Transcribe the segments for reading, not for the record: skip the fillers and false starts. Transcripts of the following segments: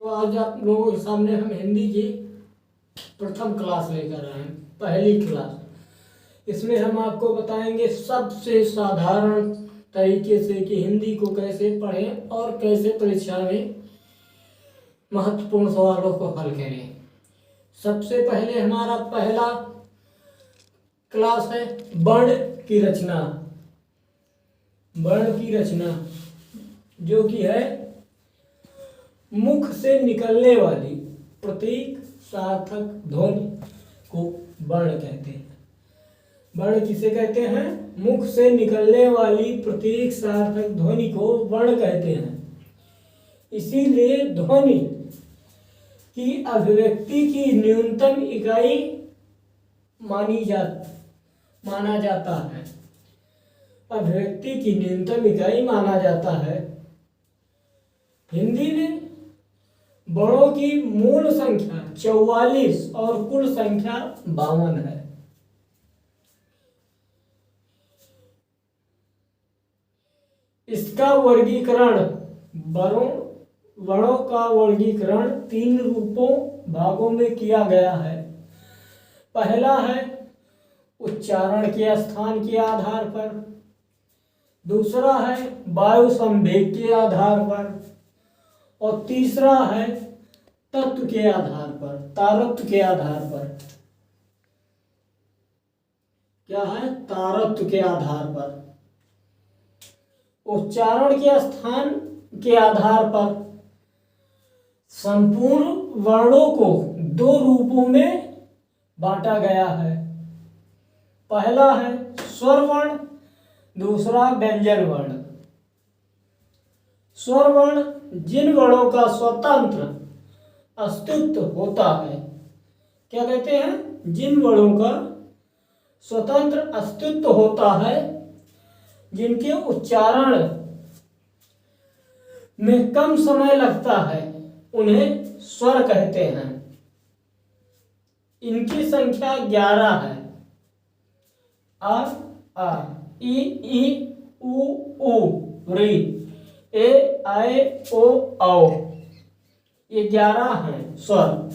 आज आप लोगों के सामने हम हिंदी की प्रथम क्लास लेकर आए हैं, पहली क्लास। इसमें हम आपको बताएंगे सबसे साधारण तरीके से कि हिंदी को कैसे पढ़ें और कैसे परीक्षा में महत्वपूर्ण सवालों को हल करें। सबसे पहले हमारा पहला क्लास है वर्ण की रचना। वर्ण की रचना जो कि है मुख से निकलने वाली प्रतीक सार्थक ध्वनि को वर्ण कहते हैं। वर्ण किसे कहते हैं? मुख से निकलने वाली प्रतीक सार्थक ध्वनि को वर्ण कहते हैं। इसीलिए ध्वनि की अभिव्यक्ति की न्यूनतम इकाई माना जाता है। अभिव्यक्ति की न्यूनतम इकाई माना जाता है। हिंदी में वर्णों की मूल संख्या 44 और कुल संख्या 52 है। इसका वर्गीकरण वर्णों का वर्गीकरण 3 भागों में किया गया है। पहला है उच्चारण के स्थान के आधार पर, दूसरा है वायु संवेग के आधार पर, और तीसरा है तत्व के आधार पर, तारत्व के आधार पर। क्या है? तारत्व के आधार पर। उच्चारण के स्थान के आधार पर संपूर्ण वर्णों को 2 रूपों में बांटा गया है। पहला है स्वर वर्ण, दूसरा व्यंजन वर्ण। स्वर वर्ण जिन वर्णों का स्वतंत्र अस्तित्व होता है। क्या कहते हैं? जिन वर्णों का स्वतंत्र अस्तित्व होता है, जिनके उच्चारण में कम समय लगता है, उन्हें स्वर कहते हैं। इनकी संख्या 11 है। आ आ, ई ई, उ ऊ, री, ए आए, ओ औ। ये 11 हैं स्वर।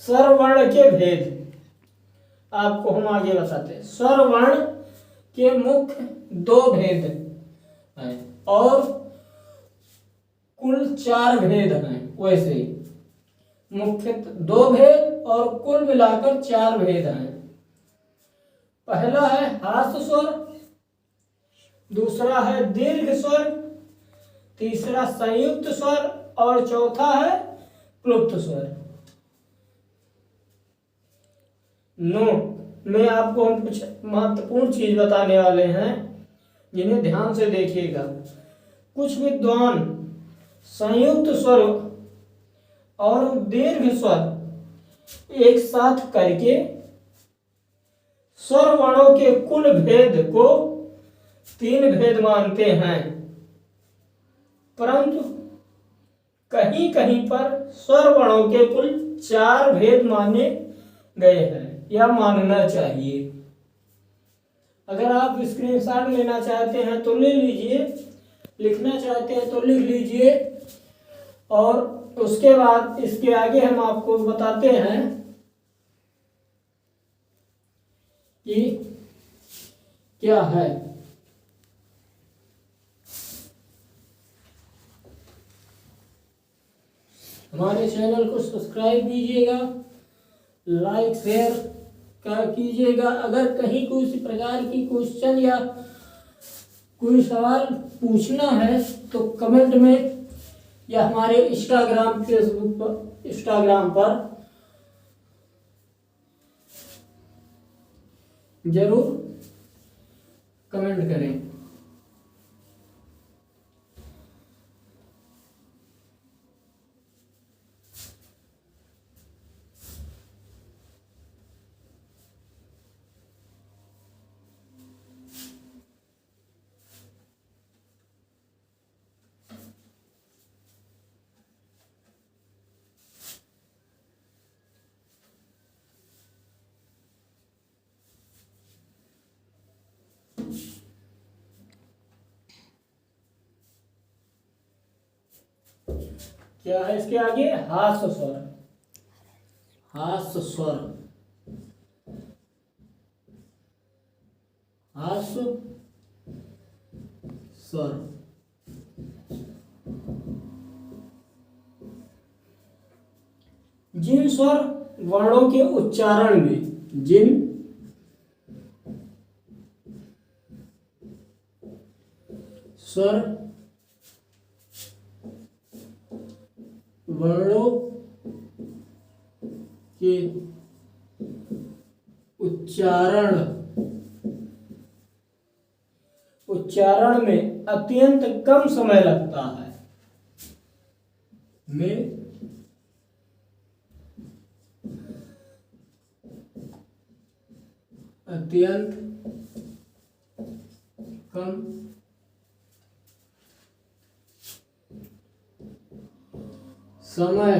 स्वर वर्ण के भेद आपको हम आगे बताते हैं। स्वर वर्ण के मुख्य 2 भेद हैं और कुल 4 भेद हैं। वैसे मुख्य 2 भेद और कुल मिलाकर 4 भेद हैं। पहला है हास्य स्वर, दूसरा है दीर्घ स्वर, तीसरा संयुक्त स्वर और चौथा है क्लुप्त स्वर। नोट में आपको हम कुछ महत्वपूर्ण चीज बताने वाले हैं, जिन्हें ध्यान से देखिएगा। कुछ विद्वान संयुक्त स्वर और दीर्घ स्वर एक साथ करके स्वर वर्णों के कुल भेद को 3 भेद मानते हैं, परंतु कहीं कहीं पर स्वर वर्णों के कुल 4 भेद माने गए हैं या मानना चाहिए। अगर आप स्क्रीनशॉट लेना चाहते हैं तो ले लीजिए, लिखना चाहते हैं तो लिख लीजिए, और उसके बाद इसके आगे हम आपको बताते हैं कि क्या है। हमारे चैनल को सब्सक्राइब कीजिएगा, लाइक शेयर कीजिएगा। अगर कहीं किसी प्रकार की क्वेश्चन या कोई सवाल पूछना है तो कमेंट में या हमारे इंस्टाग्राम पर जरूर कमेंट करें। क्या है इसके आगे? हास्य स्वर। हास्य स्वर, हास्य स्वर। जिन स्वर वर्णों के उच्चारण में, जिन स्वर वर्णों के उच्चारण में अत्यंत कम समय लगता है, में अत्यंत कम समय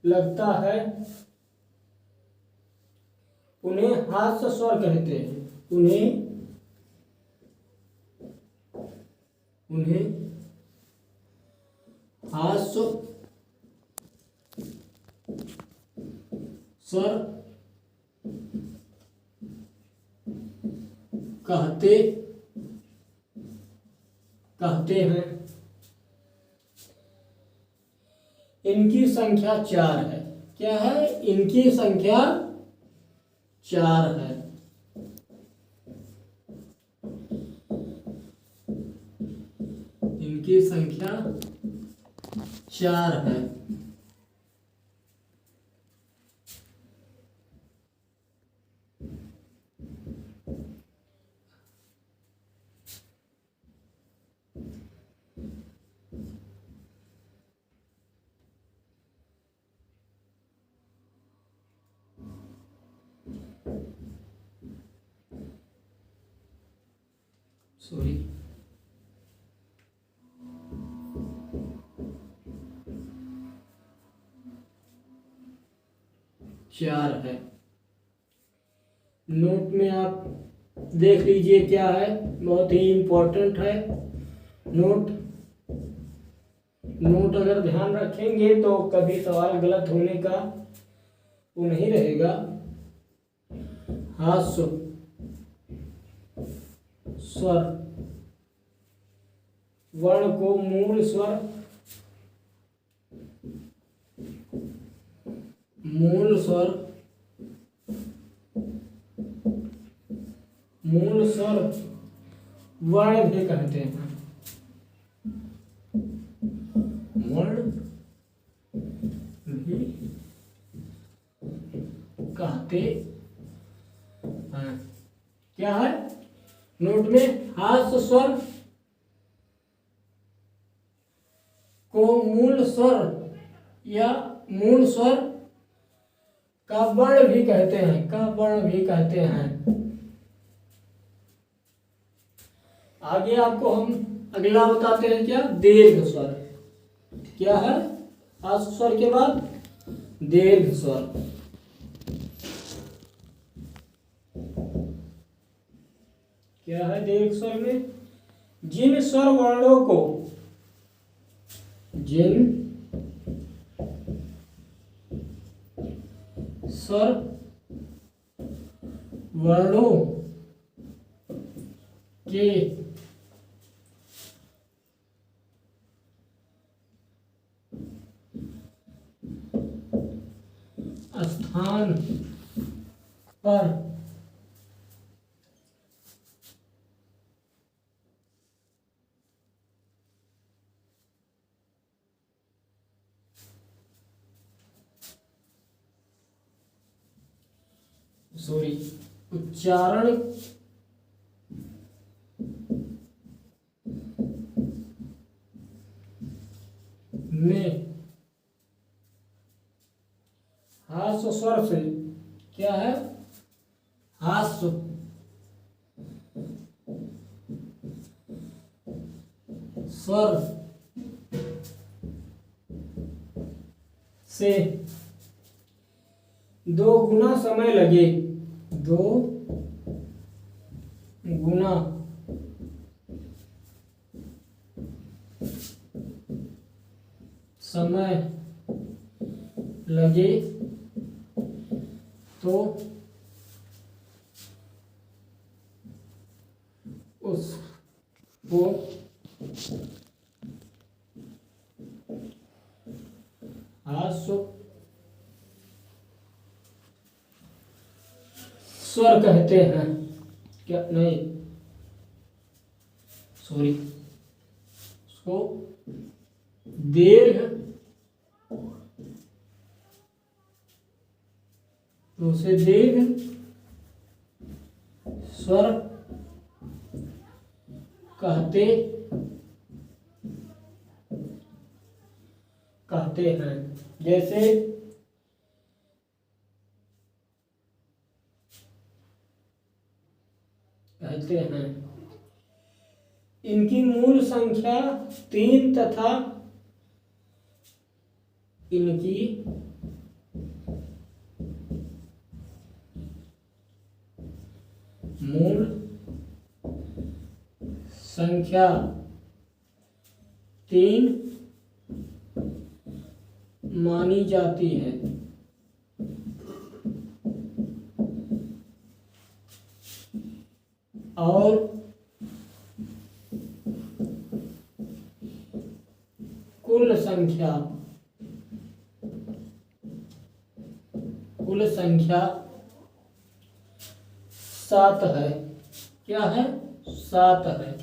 लगता है, उन्हें हास्य स्वर कहते हैं। उन्हें हास्य स्वर कहते हैं। इनकी संख्या 4 है। क्या है? इनकी संख्या 4 है। इनकी संख्या 4 है। सॉरी, चार है। नोट में आप देख लीजिए क्या है, बहुत ही इंपॉर्टेंट है नोट। नोट अगर ध्यान रखेंगे तो कभी सवाल गलत होने का वो नहीं रहेगा। हास्य स्वर वर्ण को मूल स्वर वर्ण भी कहते हैं। वर्ण भी कहते हैं। क्या है नोट में? हास्य स्वर को मूल स्वर या मूल स्वर का वर्ण भी कहते हैं। आगे आपको हम अगला बताते हैं क्या? दीर्घ स्वर। क्या है? हास्य स्वर के बाद दीर्घ स्वर। क्या है दीर्घ स्वर में? जिन स्वर वर्णों को स्वर वर्णों के स्थान पर उच्चारण में हास्य स्वर से, क्या है? हास्य स्वर से 2 गुना समय लगे। 2 गुना समय लगे तो उसको ह्रस्व स्वर कहते हैं। क्या नहीं, सॉरी, उसको दीर्घ तो उसे दीर्घ स्वर कहते हैं। जैसे कहते हैं इनकी मूल संख्या 3 तथा इनकी मूल संख्या 3 मानी जाती है। और कुल संख्या 7 है। क्या है? 7 है।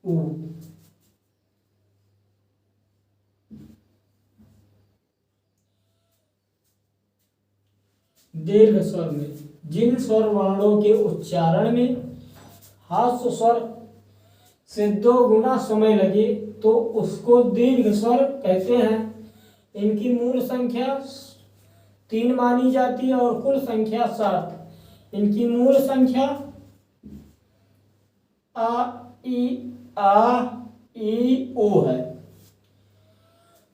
ऊ दीर्घ स्वर में जिन स्वर वर्णों के उच्चारण में ह्रस्व स्वर से 2 गुना समय लगे तो उसको दीर्घ स्वर कहते हैं। इनकी मूल संख्या 3 मानी जाती है और कुल संख्या 7। इनकी मूल संख्या आ ई ओ है।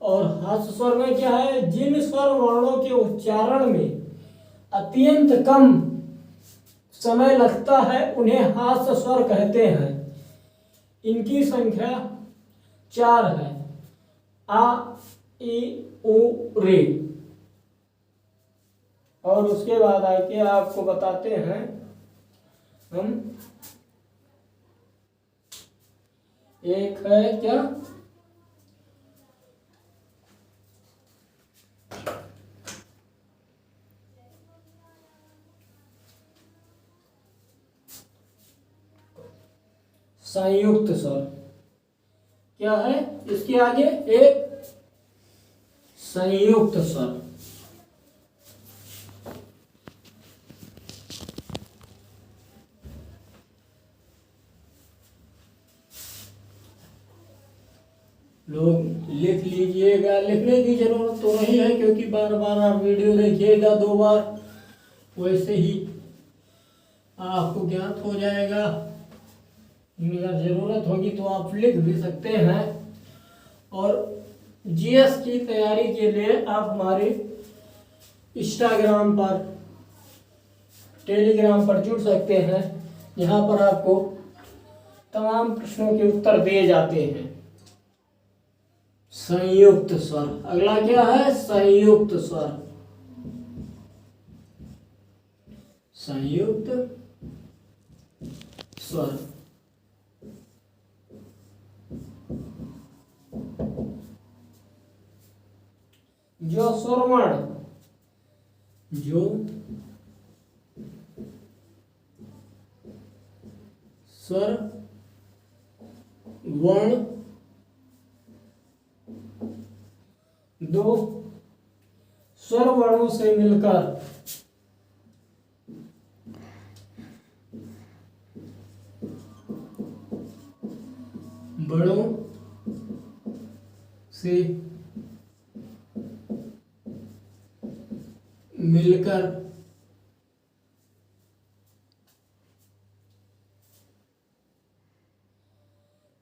और ह्रस्व स्वर में क्या है? जिन स्वर वर्णों के उच्चारण में अत्यंत कम समय लगता है उन्हें ह्रस्व स्वर कहते हैं। इनकी संख्या 4 है। आ ई उ रे। और उसके बाद आके आपको बताते हैं हम, एक है क्या? संयुक्त स्वर। क्या है इसके आगे? एक संयुक्त स्वर। लोग लिख लीजिएगा। लिखने की जरूरत तो नहीं है क्योंकि बार बार आप वीडियो देखिएगा 2 बार, वैसे ही आपको ज्ञात हो जाएगा। अगर जरूरत होगी तो आप लिख भी सकते हैं। और जीएस की तैयारी के लिए आप हमारे इंस्टाग्राम पर, टेलीग्राम पर जुड़ सकते हैं। यहाँ पर आपको तमाम प्रश्नों के उत्तर दिए जाते हैं। संयुक्त स्वर। अगला क्या है? संयुक्त स्वर। संयुक्त स्वर। जो स्वरवर्ण, जो स्वर वर्ण 2 स्वर वर्णों से मिलकर बड़ों से मिलकर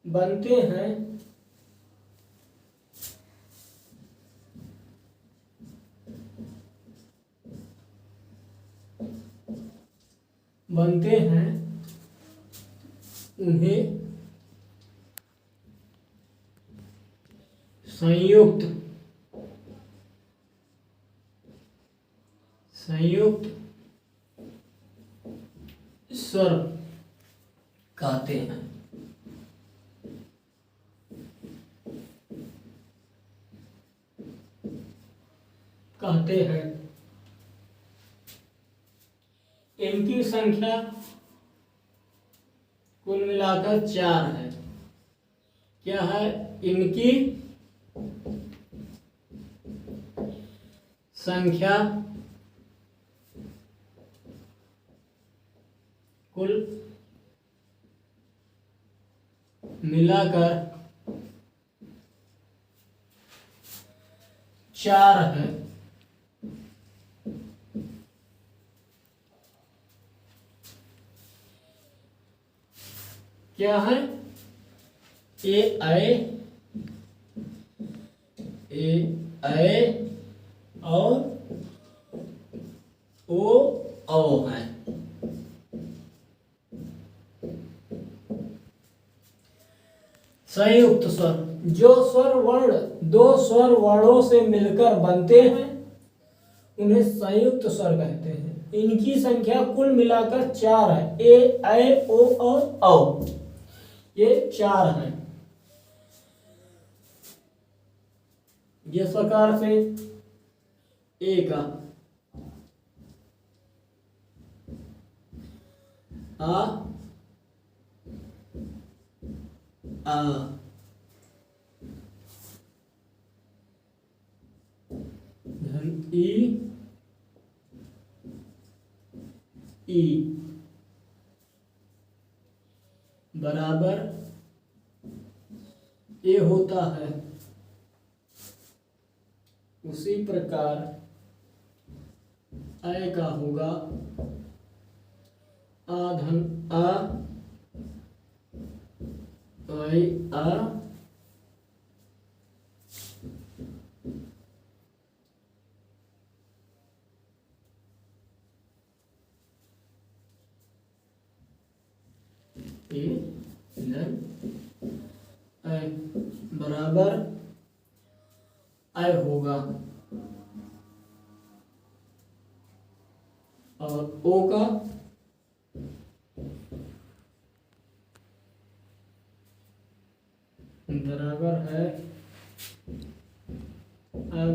बनते हैं उन्हें संयुक्त स्वर कहते हैं। इनकी संख्या कुल मिलाकर 4 है। क्या है? इनकी संख्या कुल मिलाकर 4 है। क्या है? ए आए और ओ है। संयुक्त स्वर, जो स्वर वर्ण 2 स्वर वर्णों से मिलकर बनते हैं उन्हें संयुक्त स्वर कहते हैं। इनकी संख्या कुल मिलाकर 4 है। ए आए ओ और औ, ये 4 हैं। इस प्रकार से ए का आ धन ई बराबर ए होता है। उसी प्रकार ऐ का होगा आ धन आ ऐ आ बराबर आय होगा और ओ का बराबर है अब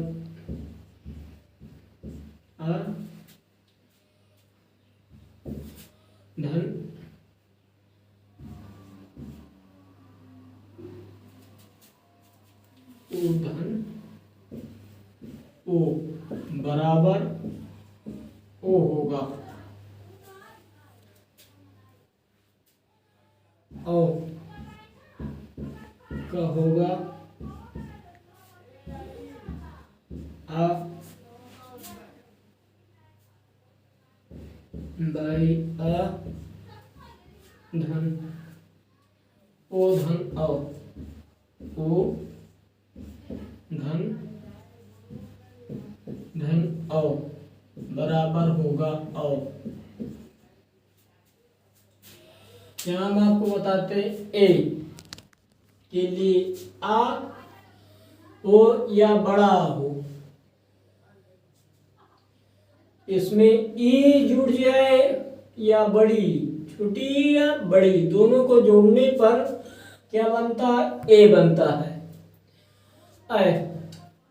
धन धन ओ बराबर ओ होगा। ओ का होगा आ बाई आ धन ओ धन औ ओ धन औ बराबर होगा औ। यहाँ हम आपको बताते ए के लिए आ हो या बड़ा हो, इसमें ई जुड़ जाए या बड़ी, छोटी या बड़ी, दोनों को जोड़ने पर क्या बनता है? ए बनता है।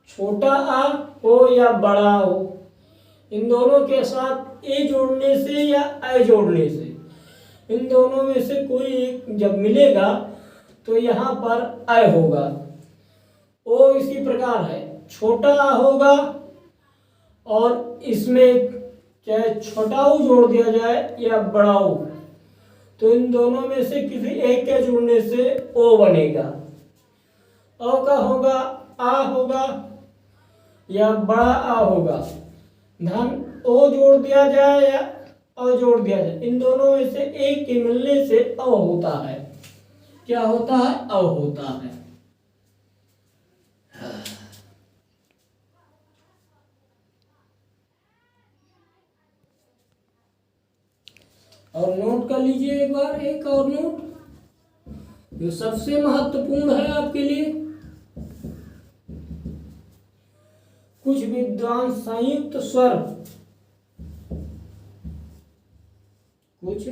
छोटा आ हो या बड़ा हो, इन दोनों के साथ ए जोड़ने से या ऐ जोड़ने से, इन दोनों में से कोई एक जब मिलेगा तो यहाँ पर ऐ होगा। ओ इसी प्रकार है, छोटा आ होगा और इसमें चाहे छोटा ऊ जोड़ दिया जाए या बड़ा ऊ, तो इन दोनों में से किसी एक के जुड़ने से ओ बनेगा। ओ का होगा आ होगा या बड़ा आ होगा। धन ओ जोड़ दिया जाए या अ जोड़ दिया जाए, इन दोनों में से एक के मिलने से अ होता है। क्या होता है? अ होता है। और नोट कर लीजिए एक बार, एक और नोट जो सबसे महत्वपूर्ण है आपके लिए। कुछ विद्वान संयुक्त स्वर, कुछ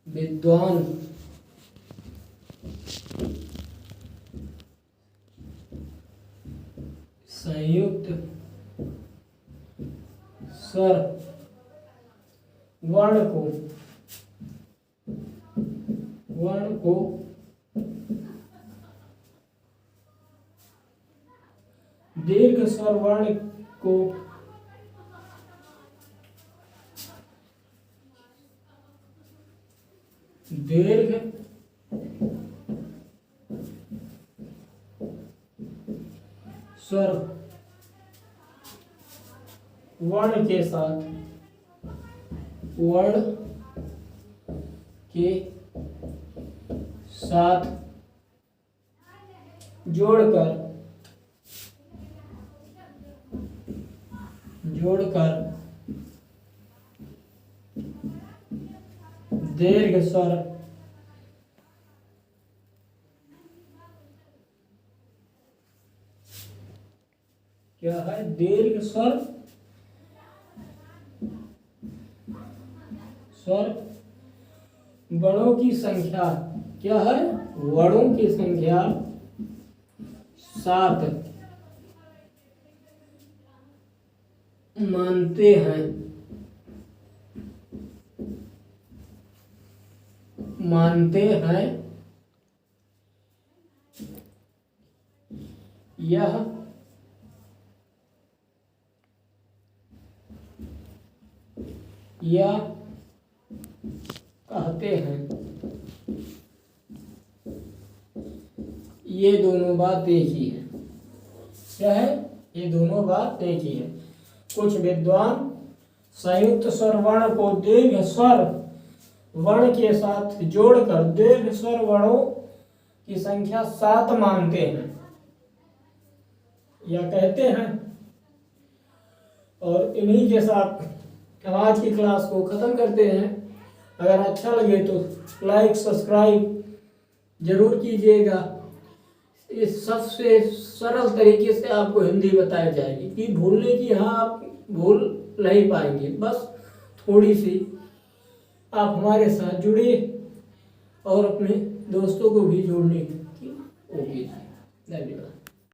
विद्वान संयुक्त स्वर वर्ण को दीर्घ स्वर वर्ण को दीर्घ स्वर वर्ण के साथ जोड़कर दीर्घ स्वर क्या है? दीर्घ स्वर वर्णों की संख्या क्या है? वर्णों की संख्या 7 मानते हैं। यह कहते हैं। ये दोनों बात एक ही है। क्या है? ये दोनों बात एक ही है। कुछ विद्वान संयुक्त स्वर वर्ण को दीर्घ स्वर वर्ण के साथ जोड़कर दीर्घ स्वर वर्णों की संख्या 7 मानते हैं या कहते हैं। और इन्हीं के साथ आज की क्लास को ख़त्म करते हैं। अगर अच्छा लगे तो लाइक सब्सक्राइब जरूर कीजिएगा। इस सबसे सरल तरीके से आपको हिंदी बताई जाएगी कि भूलने की यहाँ आप भूल नहीं पाएंगे। बस थोड़ी सी आप हमारे साथ जुड़िए और अपने दोस्तों को भी जोड़ने की होगी। धन्यवाद।